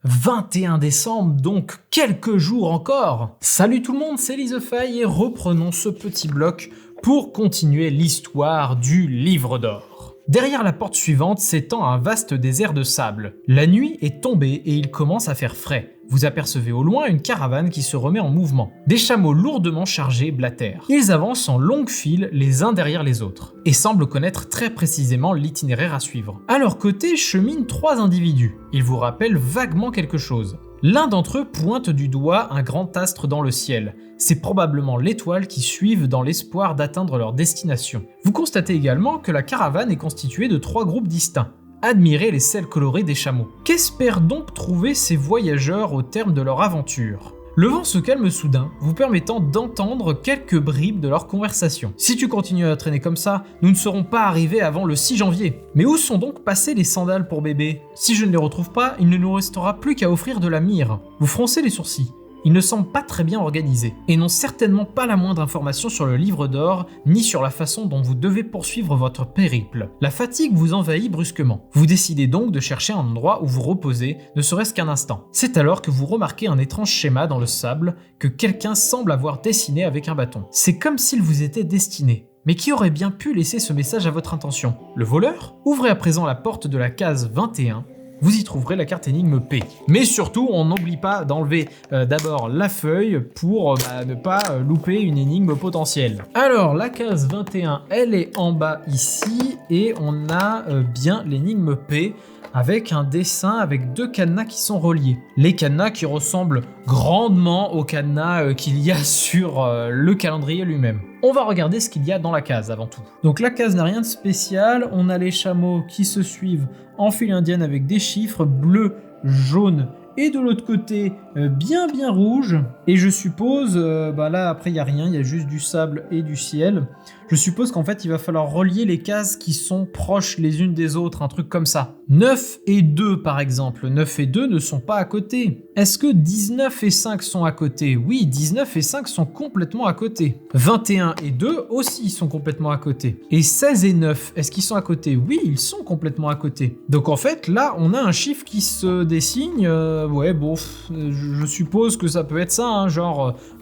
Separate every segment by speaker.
Speaker 1: 21 décembre, donc quelques jours encore. Salut tout le monde, c'est Lisefy et reprenons ce petit bloc pour continuer l'histoire du livre d'or. Derrière la porte suivante s'étend un vaste désert de sable. La nuit est tombée et il commence à faire frais. Vous apercevez au loin une caravane qui se remet en mouvement. Des chameaux lourdement chargés blatèrent. Ils avancent en longue file les uns derrière les autres et semblent connaître très précisément l'itinéraire à suivre. À leur côté cheminent 3 individus. Ils vous rappellent vaguement quelque chose. L'un d'entre eux pointe du doigt un grand astre dans le ciel. C'est probablement l'étoile qu'ils suivent dans l'espoir d'atteindre leur destination. Vous constatez également que la caravane est constituée de 3 groupes distincts. Admirez les selles colorées des chameaux. Qu'espèrent donc trouver ces voyageurs au terme de leur aventure ? Le vent se calme soudain, vous permettant d'entendre quelques bribes de leur conversation. Si tu continues à traîner comme ça, nous ne serons pas arrivés avant le 6 janvier. Mais où sont donc passées les sandales pour bébé ? Si je ne les retrouve pas, il ne nous restera plus qu'à offrir de la myrrhe. Vous froncez les sourcils. Ils ne semblent pas très bien organisés, et n'ont certainement pas la moindre information sur le livre d'or, ni sur la façon dont vous devez poursuivre votre périple. La fatigue vous envahit brusquement. Vous décidez donc de chercher un endroit où vous reposer, ne serait-ce qu'un instant. C'est alors que vous remarquez un étrange schéma dans le sable que quelqu'un semble avoir dessiné avec un bâton. C'est comme s'il vous était destiné. Mais qui aurait bien pu laisser ce message à votre intention ? Le voleur ? Ouvrez à présent la porte de la case 21. Vous y trouverez la carte énigme P. Mais surtout, on n'oublie pas d'enlever d'abord la feuille pour ne pas louper une énigme potentielle. Alors, la case 21, elle est en bas ici, et on a bien l'énigme P, avec un dessin avec 2 cadenas qui sont reliés. Les cadenas qui ressemblent grandement aux cadenas qu'il y a sur le calendrier lui-même. On va regarder ce qu'il y a dans la case avant tout. Donc la case n'a rien de spécial, on a les chameaux qui se suivent en file indienne avec des chiffres bleu, jaune et de l'autre côté bien rouge. Et je suppose, là après il n'y a rien, il y a juste du sable et du ciel. Je suppose qu'en fait il va falloir relier les cases qui sont proches les unes des autres, un truc comme ça. 9 et 2 par exemple, 9 et 2 ne sont pas à côté. Est-ce que 19 et 5 sont à côté ? Oui, 19 et 5 sont complètement à côté. 21 et 2 aussi sont complètement à côté. Et 16 et 9, est-ce qu'ils sont à côté ? Oui, ils sont complètement à côté. Donc en fait là on a un chiffre qui se dessine, je suppose que ça peut être ça, hein,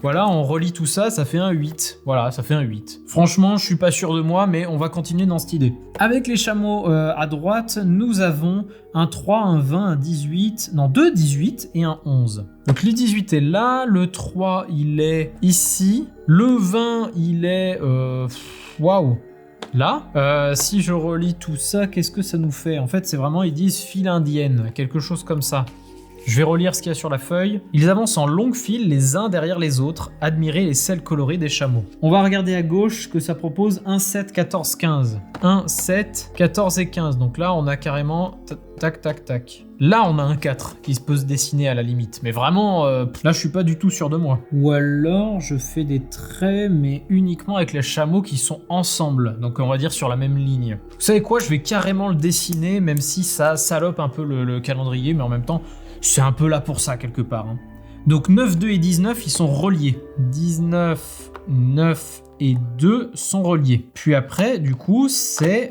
Speaker 1: voilà, on relie tout ça, ça fait un 8. Voilà, ça fait un 8. Franchement, je suis pas sûr de moi, mais on va continuer dans cette idée. Avec les chameaux à droite, nous avons un 3, un 20, un 18, non 2 18 et un 11. Donc le 18 est là, le 3 il est ici, le 20 il est... Waouh. Là, si je relis tout ça, qu'est-ce que ça nous fait ? En fait, c'est vraiment, ils disent file indienne, quelque chose comme ça. Je vais relire ce qu'il y a sur la feuille. Ils avancent en longue file les uns derrière les autres, admirer les selles colorées des chameaux. On va regarder à gauche que ça propose 1, 7, 14, 15. 1, 7, 14 et 15. Donc là, on a carrément... Tac, tac, tac. Là, on a un 4 qui peut se dessiner à la limite. Mais vraiment, là, je suis pas du tout sûr de moi. Ou alors, je fais des traits, mais uniquement avec les chameaux qui sont ensemble. Donc, on va dire sur la même ligne. Vous savez quoi ? Je vais carrément le dessiner, même si ça salope un peu le calendrier, mais en même temps... C'est un peu là pour ça, quelque part. Hein. Donc 9, 2 et 19, ils sont reliés. 19, 9 et 2 sont reliés. Puis après, du coup, c'est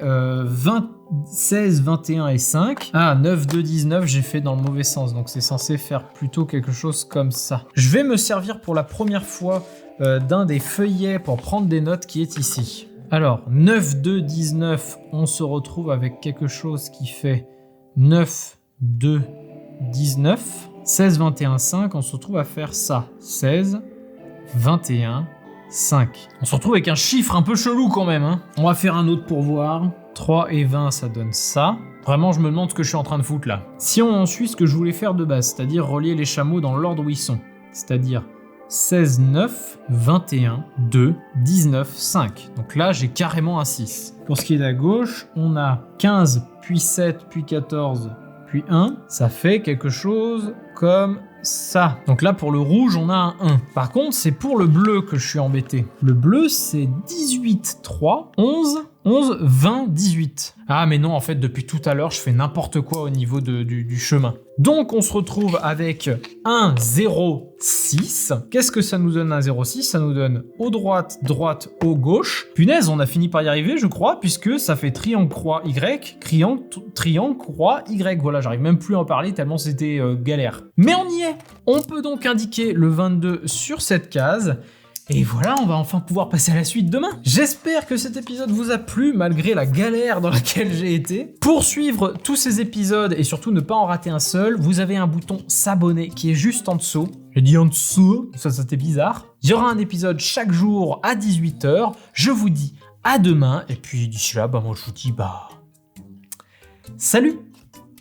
Speaker 1: 16, 21 et 5. Ah, 9, 2, 19, j'ai fait dans le mauvais sens. Donc c'est censé faire plutôt quelque chose comme ça. Je vais me servir pour la première fois d'un des feuillets pour prendre des notes qui est ici. Alors, 9, 2, 19, on se retrouve avec quelque chose qui fait 9, 2, 19, 16, 21, 5, on se retrouve à faire ça. 16, 21, 5. On se retrouve avec un chiffre un peu chelou quand même. Hein. On va faire un autre pour voir. 3 et 20, ça donne ça. Vraiment, je me demande ce que je suis en train de foutre là. Si on suit ce que je voulais faire de base, c'est-à-dire relier les chameaux dans l'ordre où ils sont, c'est-à-dire 16, 9, 21, 2, 19, 5. Donc là, j'ai carrément un 6. Pour ce qui est de la gauche, on a 15, puis 7, puis 14, puis 1, ça fait quelque chose comme ça. Donc là, pour le rouge, on a un 1. Par contre, c'est pour le bleu que je suis embêté. Le bleu, c'est 18, 3, 11, 20, 18. Ah, mais non, en fait, depuis tout à l'heure, je fais n'importe quoi au niveau du chemin. Donc, on se retrouve avec 1, 0, 6. Qu'est-ce que ça nous donne, 1, 0, 6? Ça nous donne au droite, droite, au gauche. Punaise, on a fini par y arriver, je crois, puisque ça fait triangle, croix, Y, triangle, croix, Y. Voilà, j'arrive même plus à en parler tellement c'était galère. Mais on y est. On peut donc indiquer le 22 sur cette case. Et voilà, on va enfin pouvoir passer à la suite demain. J'espère que cet épisode vous a plu, malgré la galère dans laquelle j'ai été. Pour suivre tous ces épisodes et surtout ne pas en rater un seul, vous avez un bouton s'abonner qui est juste en dessous. J'ai dit en dessous, ça c'était bizarre. Il y aura un épisode chaque jour à 18 h. Je vous dis à demain. Et puis d'ici là, moi je vous dis salut!